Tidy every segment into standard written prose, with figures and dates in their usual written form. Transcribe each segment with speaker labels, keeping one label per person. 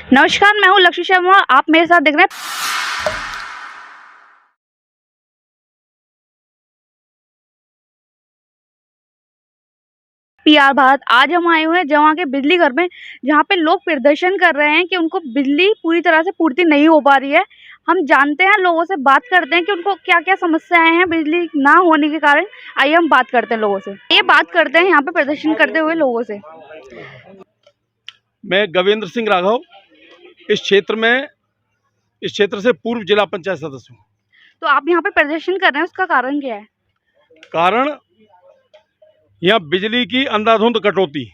Speaker 1: नमस्कार, मैं हूँ लक्ष्मी शर्मा। आप मेरे साथ देख रहे हैं पीआर भारत। आज हम आए हुए हैं जहाँ के बिजली घर में, जहाँ पे लोग प्रदर्शन कर रहे हैं कि उनको बिजली पूरी तरह से पूर्ति नहीं हो पा रही है। हम जानते हैं, लोगों से बात करते हैं कि उनको क्या-क्या समस्याएं हैं बिजली ना होने के कारण। आइए हम बात करते हैं लोगों से। ये बात करते हैं यहाँ पे प्रदर्शन करते हुए लोगों से।
Speaker 2: मैं गवेंद्र सिंह राघव इस क्षेत्र से पूर्व जिला पंचायत सदस्य हूँ।
Speaker 1: तो आप यहाँ पे प्रदर्शन कर रहे हैं, उसका कारण क्या है?
Speaker 2: कारण यहाँ बिजली की अंधाधुंध कटौती,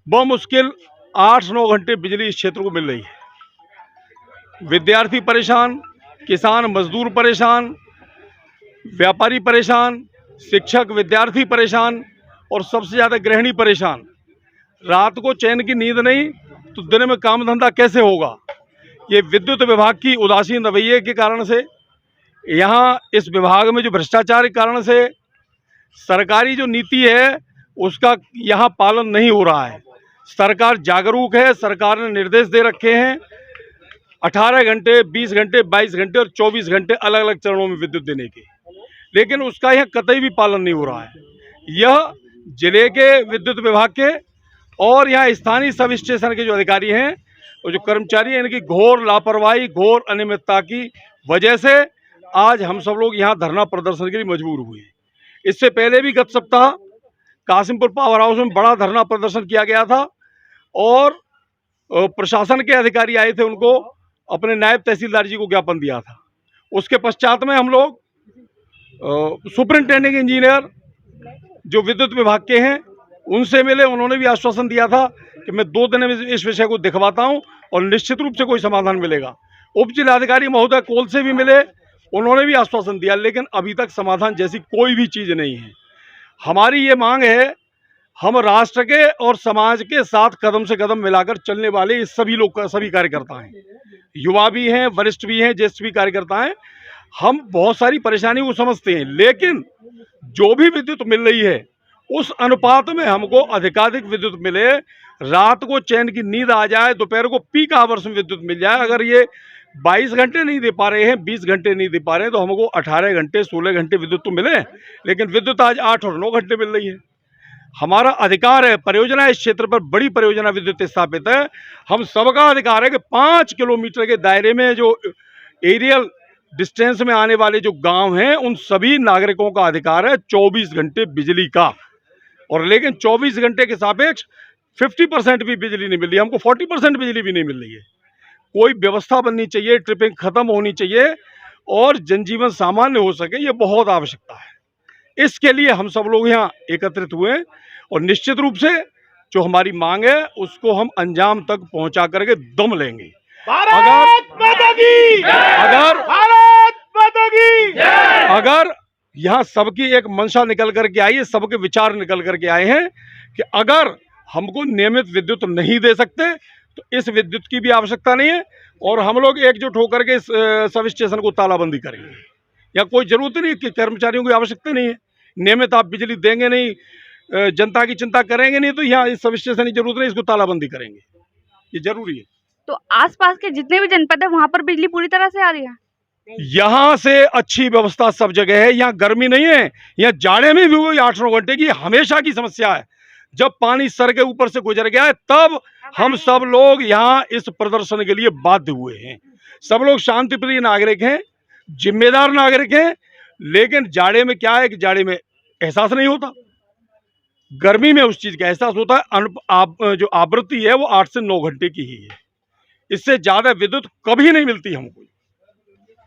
Speaker 2: बमुश्किल 8-9 घंटे बिजली इस क्षेत्र को मिल रही है। विद्यार्थी परेशान, किसान मजदूर परेशान, व्यापारी परेशान, शिक्षक विद्यार्थी परेशान और सबसे ज़्यादा गृहिणी परेशान। रात को चैन की नींद नहीं तो दिन में काम धंधा कैसे होगा? ये विद्युत विभाग की उदासीन रवैये के कारण से, यहाँ इस विभाग में जो भ्रष्टाचार के कारण से सरकारी जो नीति है उसका यहाँ पालन नहीं हो रहा है। सरकार जागरूक है, सरकार ने निर्देश दे रखे हैं 18 घंटे, 20 घंटे, 22 घंटे और 24 घंटे अलग अलग चरणों में विद्युत देने के, लेकिन उसका यहाँ कतई भी पालन नहीं हो रहा है। यह जिले के विद्युत विभाग के और यहाँ स्थानीय सब स्टेशन के जो अधिकारी हैं और जो कर्मचारी हैं, इनकी घोर लापरवाही, घोर अनियमितता की वजह से आज हम सब लोग यहाँ धरना प्रदर्शन के लिए मजबूर हुए। इससे पहले भी गत सप्ताह कासिमपुर पावर हाउस में बड़ा धरना प्रदर्शन किया गया था और प्रशासन के अधिकारी आए थे, उनको अपने नायब तहसीलदार जी को ज्ञापन दिया था। उसके पश्चात में हम लोग सुपरिंटेंडिंग इंजीनियर जो विद्युत विभाग के हैं उनसे मिले। उन्होंने भी आश्वासन दिया था कि मैं 2 दिन में इस विषय को दिखवाता हूं और निश्चित रूप से कोई समाधान मिलेगा। उप जिलाधिकारी महोदय कोल से भी मिले, उन्होंने भी आश्वासन दिया, लेकिन अभी तक समाधान जैसी कोई भी चीज़ नहीं है। हमारी ये मांग है, हम राष्ट्र के और समाज के साथ कदम से कदम मिलाकर चलने वाले सभी लोग, सभी कार्यकर्ता हैं, युवा भी हैं, वरिष्ठ भी हैं, ज्येष्ठ भी कार्यकर्ता हैं। हम बहुत सारी परेशानी को समझते हैं, लेकिन जो भी विद्युत मिल रही है उस अनुपात में हमको अधिकाधिक विद्युत मिले। रात को चैन की नींद आ जाए, दोपहर को पीक आवर्स में विद्युत मिल जाए। अगर ये 22 घंटे नहीं दे पा रहे हैं, 20 घंटे नहीं दे पा रहे हैं, तो हमको 18 घंटे, 16 घंटे विद्युत तो मिले, लेकिन विद्युत आज 8 और 9 घंटे मिल रही है। हमारा अधिकार है, परियोजना इस क्षेत्र पर बड़ी परियोजना विद्युत स्थापित है। हम सबका अधिकार है कि 5 किलोमीटर के दायरे में जो एरियल डिस्टेंस में आने वाले जो गांव हैं, उन सभी नागरिकों का अधिकार है 24 घंटे बिजली का। और लेकिन 24 घंटे के सापेक्ष 50% भी बिजली नहीं मिल रही है, हमको 40% बिजली भी नहीं मिल रही है। कोई व्यवस्था बननी चाहिए, ट्रिपिंग खत्म होनी चाहिए और जनजीवन सामान्य हो सके, ये बहुत आवश्यकता है। इसके लिए हम सब लोग यहाँ एकत्रित हुए और निश्चित रूप से जो हमारी मांग है उसको हम अंजाम तक पहुंचा करके दम लेंगे। अगर यहाँ सबकी एक मंशा निकल करके आई है, सबके विचार निकल करके आए हैं कि अगर हमको नियमित विद्युत नहीं दे सकते तो इस विद्युत की भी आवश्यकता नहीं है और हम लोग एकजुट होकर के सब स्टेशन को तालाबंदी करेंगे। या कोई जरूरत नहीं कि कर्मचारियों की आवश्यकता नहीं है, नियमित आप बिजली देंगे नहीं, जनता की चिंता करेंगे नहीं, तो यहाँ इस सब स्टेशन की जरूरत नहीं, इसको तालाबंदी करेंगे, ये जरूरी है।
Speaker 1: तो आसपास के जितने भी जनपद है वहाँ पर बिजली पूरी तरह से आ रही है?
Speaker 2: यहाँ से अच्छी व्यवस्था सब जगह है। यहाँ गर्मी नहीं है, यहाँ जाड़े में भी वही 8-9 घंटे की हमेशा की समस्या है। जब पानी सर के ऊपर से गुजर गया है तब हम सब लोग यहाँ इस प्रदर्शन के लिए बाध्य हुए हैं। सब लोग शांतिप्रिय नागरिक हैं, जिम्मेदार नागरिक हैं, लेकिन जाड़े में क्या है कि जाड़े में एहसास नहीं होता, गर्मी में उस चीज का एहसास होता है। जो आवृत्ति है वो 8 से 9 घंटे की ही है, इससे ज्यादा विद्युत कभी नहीं मिलती हमको।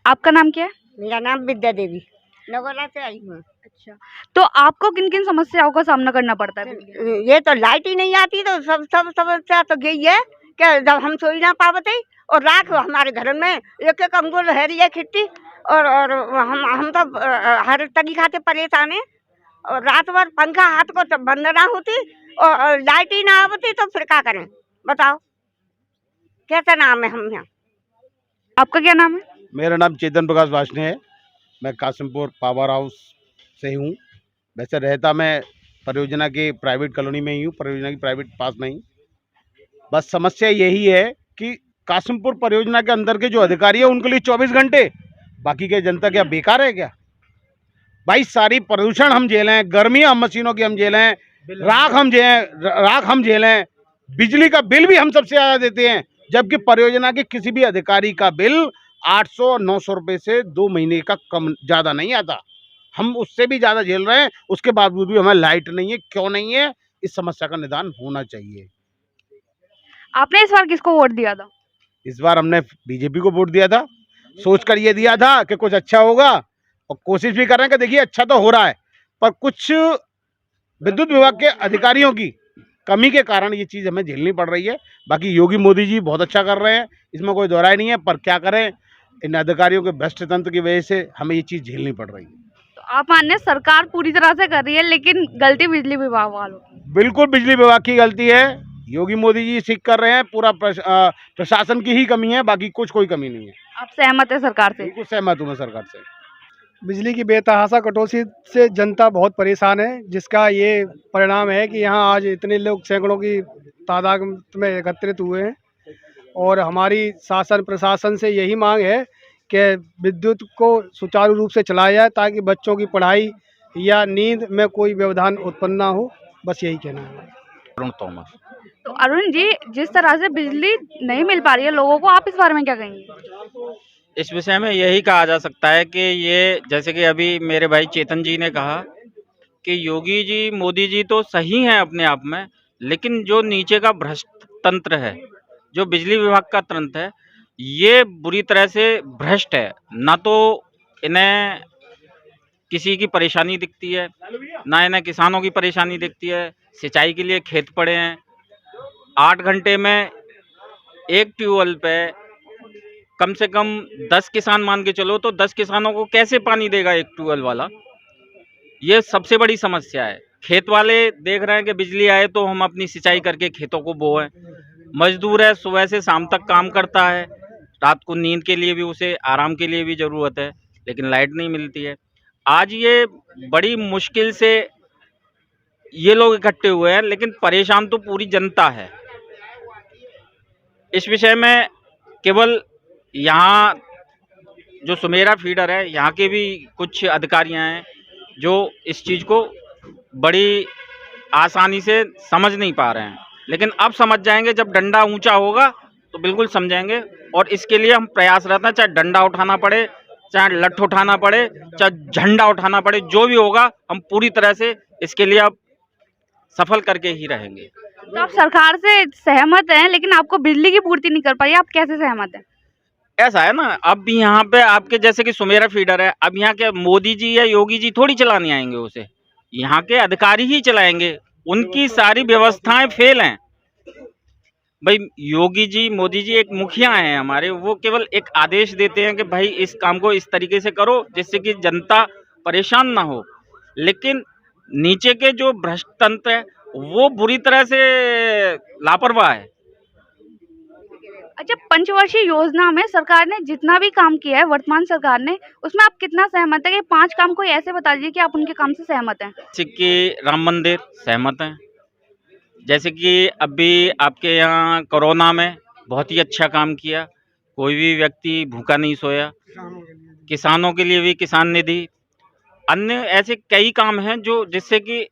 Speaker 1: आपका नाम क्या है?
Speaker 3: मेरा नाम विद्या देवी, नगोला से आई हूँ।
Speaker 1: अच्छा, तो आपको किन किन समस्याओं का सामना करना पड़ता है?
Speaker 3: ये तो लाइट ही नहीं आती, तो सब समस्या तो यही है कि जब हम सोई ना पावते और रात हमारे घर में एक एक अंगुल लहरी है खिट्टी और हम तो हर तरीका से परेशान है। और रात भर पंखा हाथ को तो बंद ना होती और लाइट ही ना आवती, तो फिर क्या करें बताओ, कैसा नाम है हम यहाँ।
Speaker 1: आपका क्या नाम है?
Speaker 4: मेरा नाम चेतन प्रकाश वासने है। मैं कासिमपुर पावर हाउस से हूँ। वैसे रहता मैं परियोजना के प्राइवेट कॉलोनी में ही हूँ, परियोजना की प्राइवेट पास में ही। बस समस्या यही है कि कासिमपुर परियोजना के अंदर के जो अधिकारी है उनके लिए 24 घंटे, बाकी के जनता क्या बेकार है क्या? भाई सारी प्रदूषण हम झेलें, गर्मी हम मशीनों की हम झेलें, राख हम झेलें, बिजली का बिल भी हम सबसे ज़्यादा देते हैं, जबकि परियोजना के किसी भी अधिकारी का बिल 800-900 रुपये से 2 महीने का कम ज़्यादा नहीं आता। हम उससे भी ज़्यादा झेल रहे हैं, उसके बावजूद भी हमें लाइट नहीं है। क्यों नहीं है? इस समस्या का निदान होना चाहिए।
Speaker 1: आपने इस बार किसको वोट दिया था?
Speaker 4: इस बार हमने बीजेपी को वोट दिया था, सोचकर ये दिया था कि कुछ अच्छा होगा, और कोशिश भी कर रहे हैं कि देखिए अच्छा तो हो रहा है, पर कुछ विद्युत विभाग के अधिकारियों की कमी के कारण ये चीज़ हमें झेलनी पड़ रही है। बाकी योगी मोदी जी बहुत अच्छा कर रहे हैं, इसमें कोई दोहराई नहीं है, पर क्या करें, इन अधिकारियों के भ्रष्ट तंत्र की वजह से हमें ये चीज़ झेलनी पड़ रही है।
Speaker 1: तो आप मानने सरकार पूरी तरह से कर रही है, लेकिन गलती बिजली विभाग वालों की।
Speaker 4: बिल्कुल बिजली विभाग की गलती है, योगी मोदी जी ठीक कर रहे हैं, पूरा प्रशासन की ही कमी है, बाकी कोई कमी नहीं है।
Speaker 1: आप सहमत है सरकार से?
Speaker 4: बिल्कुल सहमत हूँ मैं सरकार से।
Speaker 5: बिजली की बेतहाशा कटौती से जनता बहुत परेशान है, जिसका ये परिणाम है कि यहाँ आज इतने लोग सैकड़ों की तादाद में एकत्रित हुए हैं। और हमारी शासन प्रशासन से यही मांग है कि विद्युत को सुचारू रूप से चलाया जाए, ताकि बच्चों की पढ़ाई या नींद में कोई व्यवधान उत्पन्न ना हो। बस यही कहना है।
Speaker 4: अरुण तोमर।
Speaker 1: तो अरुण जी, जिस तरह से बिजली नहीं मिल पा रही है लोगों को, आप इस बारे में क्या कहेंगे?
Speaker 6: इस विषय में यही कहा जा सकता है कि ये, जैसे कि अभी मेरे भाई चेतन जी ने कहा कि योगी जी मोदी जी तो सही हैं अपने आप में, लेकिन जो नीचे का भ्रष्ट तंत्र है, जो बिजली विभाग का तंत्र है, ये बुरी तरह से भ्रष्ट है। ना तो इन्हें किसी की परेशानी दिखती है, ना इन्हें किसानों की परेशानी दिखती है। सिंचाई के लिए खेत पड़े हैं, 8 घंटे में एक ट्यूबवेल पे कम से कम 10 किसान मान के चलो, तो 10 किसानों को कैसे पानी देगा एक ट्यूबवेल वाला? ये सबसे बड़ी समस्या है। खेत वाले देख रहे हैं कि बिजली आए तो हम अपनी सिंचाई करके खेतों को बोएं। मजदूर है, सुबह से शाम तक काम करता है, रात को नींद के लिए भी, उसे आराम के लिए भी ज़रूरत है, लेकिन लाइट नहीं मिलती है। आज ये बड़ी मुश्किल से ये लोग इकट्ठे हुए हैं, लेकिन परेशान तो पूरी जनता है। इस विषय में केवल यहाँ जो सुमेरा फीडर है, यहाँ के भी कुछ अधिकारियाँ हैं जो इस चीज़ को बड़ी आसानी से समझ नहीं पा रहे हैं, लेकिन अब समझ जाएंगे। जब डंडा ऊंचा होगा तो बिल्कुल समझेंगे, और इसके लिए हम प्रयासरत हैं। चाहे डंडा उठाना पड़े, चाहे लठ उठाना पड़े, चाहे झंडा उठाना पड़े, जो भी होगा हम पूरी तरह से इसके लिए अब सफल करके ही रहेंगे।
Speaker 1: तो आप सरकार से सहमत हैं, लेकिन आपको बिजली की पूर्ति नहीं कर पाई, आप कैसे सहमत हैं?
Speaker 6: ऐसा है ना, अब भी यहाँ पे आपके जैसे कि सुमेरा फीडर है, अब यहाँ के मोदी जी या योगी जी थोड़ी चलाने आएंगे उसे, यहाँ के अधिकारी ही चलाएंगे। उनकी सारी व्यवस्थाएं फेल हैं। भाई योगी जी मोदी जी एक मुखिया हैं हमारे, वो केवल एक आदेश देते हैं कि भाई इस काम को इस तरीके से करो जिससे कि जनता परेशान ना हो, लेकिन नीचे के जो भ्रष्ट तंत्र है वो बुरी तरह से लापरवाह है।
Speaker 1: अच्छा, पंचवर्षीय योजना में सरकार ने जितना भी काम किया है, वर्तमान सरकार ने, उसमें आप कितना सहमत है? कि 5 काम कोई ऐसे बता दीजिए कि आप उनके काम से सहमत हैं।
Speaker 6: जैसे कि राम मंदिर सहमत हैं, जैसे कि अभी आपके यहाँ कोरोना में बहुत ही अच्छा काम किया, कोई भी व्यक्ति भूखा नहीं सोया। किसानों के लिए भी किसान निधि, अन्य ऐसे कई काम हैं जो जिससे कि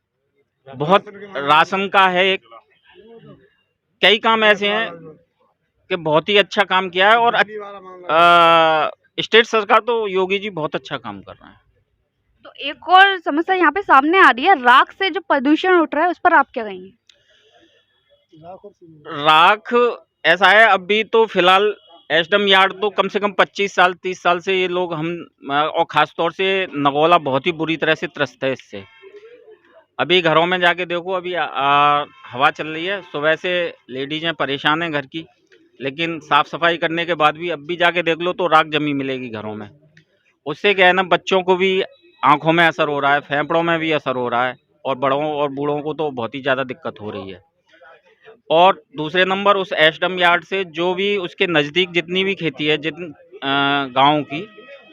Speaker 6: बहुत राशन का है एक, कई काम ऐसे हैं कि बहुत ही अच्छा काम किया है। और स्टेट सरकार तो योगी जी बहुत अच्छा काम कर रहे हैं।
Speaker 1: तो एक और समस्या यहाँ पे सामने आ रही है, राख से जो प्रदूषण उठ रहा है, उस पर आप क्या कहेंगे?
Speaker 6: राख ऐसा है, अभी तो फिलहाल एसडम यार्ड तो कम से कम 25 साल 30 साल से ये लोग हम, और ख़ास तौर से नगौला बहुत ही बुरी तरह से त्रस्त है इससे। अभी घरों में जाके देखो, अभी हवा चल रही है, सुबह से लेडीज़ें परेशान हैं घर की, लेकिन साफ़ सफाई करने के बाद भी अब भी जाके देख लो तो राख जमी मिलेगी घरों में। उससे क्या है ना, बच्चों को भी आँखों में असर हो रहा है, फेफड़ों में भी असर हो रहा है, और बड़ों और बूढ़ों को तो बहुत ही ज़्यादा दिक्कत हो रही है। और दूसरे नंबर, उस एसडम यार्ड से जो भी उसके नज़दीक जितनी भी खेती है, गाँव की,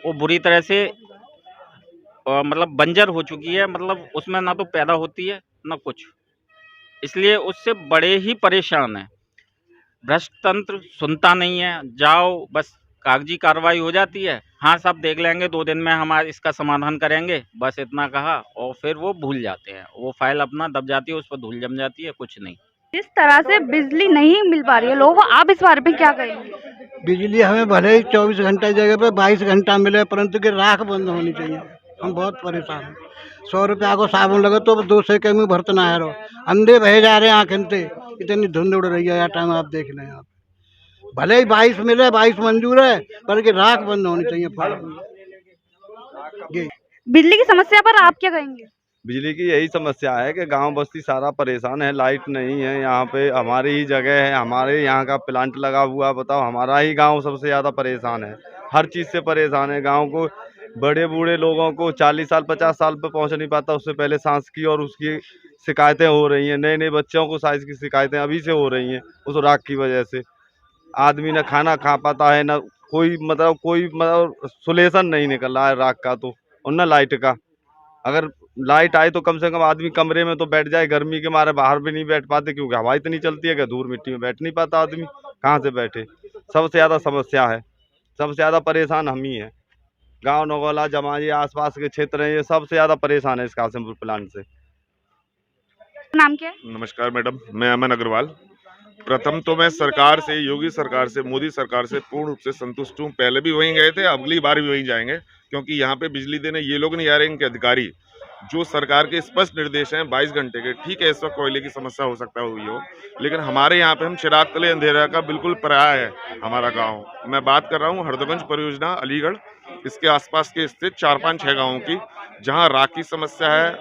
Speaker 6: वो बुरी तरह से मतलब बंजर हो चुकी है। मतलब उसमें ना तो पैदा होती है ना कुछ, इसलिए उससे बड़े ही परेशान हैं। भ्रष्ट तंत्र सुनता नहीं है। जाओ बस कागजी कार्रवाई हो जाती है, हाँ सब देख लेंगे 2 दिन में हम इसका समाधान करेंगे, बस इतना कहा और फिर वो भूल जाते हैं। वो फाइल अपना दब जाती है, उस पर धूल जम जाती है, कुछ नहीं।
Speaker 1: जिस तरह से बिजली नहीं मिल पा रही है लोगों को, आप इस बारे में क्या कहेंगे?
Speaker 7: बिजली हमें भले ही 24 घंटे जगह पे 22 घंटा मिले, परंतु कि राख बंद होनी चाहिए। हम बहुत परेशान हैं। 100 रुपया को साबुन लगे तो 2 सेकंड में बर्तन आया रहो, अंधे बहे जा रहे हैं आँखें से, इतनी धुंध उड़ रही है। यार टाइम आप देख लें, आप भले ही 22 मिले, 22 मंजूर है, पर कि राख बंद होनी चाहिए।
Speaker 1: बिजली की समस्या पर आप क्या कहेंगे?
Speaker 8: बिजली की यही समस्या है कि गांव बस्ती सारा परेशान है, लाइट नहीं है। यहाँ पे हमारी ही जगह है, हमारे यहाँ का प्लांट लगा हुआ, बताओ हमारा ही गांव सबसे ज़्यादा परेशान है, हर चीज़ से परेशान है। गांव को बड़े बूढ़े लोगों को 40 साल 50 साल पे पहुँच नहीं पाता, उससे पहले सांस की और उसकी शिकायतें हो रही हैं। नए नए बच्चों को साइंस की शिकायतें अभी से हो रही हैं उस राख की वजह से। आदमी न खाना खा पाता है, न कोई मतलब सोल्यूशन नहीं निकल रहा है राख का तो, और न लाइट का। अगर लाइट आए तो कम से कम आदमी कमरे में तो बैठ जाए, गर्मी के मारे बाहर भी नहीं बैठ पाते क्योंकि हवा इतनी चलती है कि धूल मिट्टी में बैठ नहीं पाता आदमी, कहाँ से बैठे। सबसे ज़्यादा समस्या है, सबसे ज़्यादा परेशान हम ही हैं। गांव नगौला जमाई आसपास के क्षेत्र हैं, ये सबसे ज़्यादा परेशान है इस कासिमपुर प्लांट से।
Speaker 1: नाम क्या है?
Speaker 9: नमस्कार मैडम, मैं अमन अग्रवाल। प्रथम तो मैं सरकार से, योगी सरकार से, मोदी सरकार से पूर्ण रूप से संतुष्ट हूँ। पहले भी वहीं गए थे, अगली बार भी वहीं जाएंगे, क्योंकि यहाँ पे बिजली देने ये लोग नहीं आ रहे, इनके अधिकारी। जो सरकार के स्पष्ट निर्देश हैं 22 घंटे के, ठीक है इस वक्त कोयले की समस्या हो सकता है हुई हो, लेकिन हमारे यहाँ पे हम चिराग तले अंधेरा का बिल्कुल पर्याय है हमारा गाँव। मैं बात कर रहा हूँ हरदोगंज परियोजना अलीगढ़, इसके आसपास के स्थित 4-5-6 गाँवों की, जहाँ राख की समस्या है,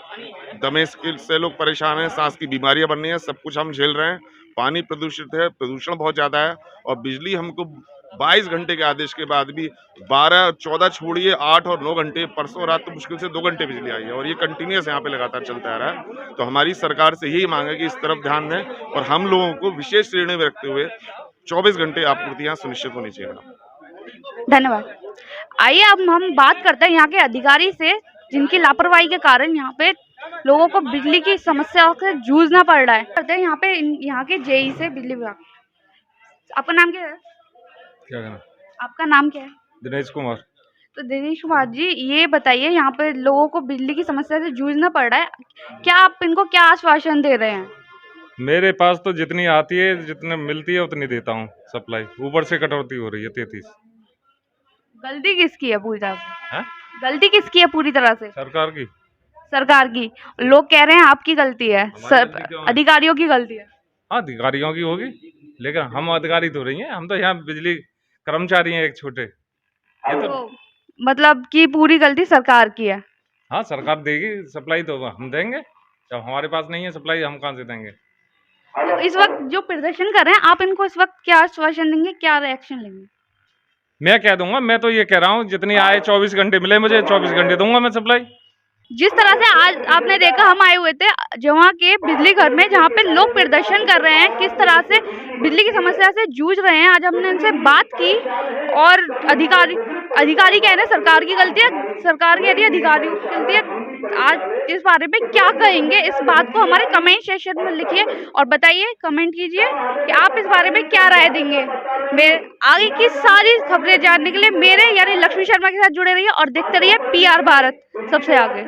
Speaker 9: दमे से लोग परेशान हैं, सांस की बीमारियां बन रही हैं, सब कुछ हम झेल रहे हैं। पानी प्रदूषित है, प्रदूषण बहुत ज़्यादा है, और बिजली हमको 22 घंटे के आदेश के बाद भी 12-14 छोड़िए 8 और 9 घंटे, परसों रात तो मुश्किल से 2 घंटे बिजली आई है, और ये कंटिन्यूस यहाँ पे लगातार चलता आ रहा है। तो हमारी सरकार से यही मांग है कि इस तरफ ध्यान दें और हम लोगों को विशेष श्रेणी में रखते हुए 24 घंटे आपूर्ति यहाँ सुनिश्चित होनी चाहिए।
Speaker 1: धन्यवाद। आइए अब हम बात करते हैं यहाँ के अधिकारी से, जिनकी लापरवाही के कारण यहाँ पे लोगों को बिजली की समस्या से जूझना पड़ रहा है। करते हैं यहाँ पे यहाँ के जेई से बिजली विभाग। आपका नाम क्या है?
Speaker 10: क्या कहना?
Speaker 1: आपका नाम क्या है?
Speaker 10: दिनेश कुमार।
Speaker 1: तो दिनेश कुमार जी, ये बताइए यहाँ पे लोगों को बिजली की समस्या से जूझना पड़ रहा है, क्या आप इनको क्या आश्वासन दे रहे हैं?
Speaker 10: मेरे पास तो जितनी आती है, जितने मिलती है उतनी देता हूँ सप्लाई, ऊपर से कटौती हो रही है 33।
Speaker 1: गलती किसकी है पूरी तरह से?
Speaker 10: है?
Speaker 1: गलती किसकी है पूरी तरह से?
Speaker 10: सरकार की।
Speaker 1: सरकार की। लोग कह रहे हैं आपकी गलती है,
Speaker 10: गलती क्यों है?
Speaker 1: अधिकारियों की गलती है।
Speaker 10: हाँ, अधिकारियों की होगी, लेकिन हम अधिकारी तो रही हैं, हम तो यहाँ बिजली कर्मचारी हैं एक छोटे। ये तो
Speaker 1: मतलब कि पूरी गलती सरकार की है।
Speaker 10: हाँ, सरकार देगी सप्लाई तो हम देंगे, जब हमारे पास नहीं है सप्लाई हम कहाँ से देंगे।
Speaker 1: तो इस वक्त जो प्रदर्शन कर रहे हैं, आप इनको इस वक्त क्या आश्वासन देंगे, क्या रिएक्शन लेंगे?
Speaker 10: मैं कह दूंगा, मैं तो ये कह रहा हूँ जितनी आए 24 घंटे मिले मुझे, 24 घंटे दूंगा मैं सप्लाई।
Speaker 1: जिस तरह से आज आपने देखा, हम आए हुए थे जहाँ के बिजली घर में, जहाँ पे लोग प्रदर्शन कर रहे हैं, किस तरह से बिजली की समस्या से जूझ रहे हैं। आज हमने उनसे बात की और अधिकारी कह रहे हैं सरकार की गलती है, सरकार कह रही है अधिकारियों की गलती है। आज इस बारे में क्या कहेंगे, इस बात को हमारे कमेंट सेक्शन में लिखिए और बताइए, कमेंट कीजिए कि आप इस बारे में क्या राय देंगे। मेरे आगे की सारी खबरें जानने के लिए मेरे यानी लक्ष्मी शर्मा के साथ जुड़े रहिए और देखते रहिए PR भारत सबसे आगे।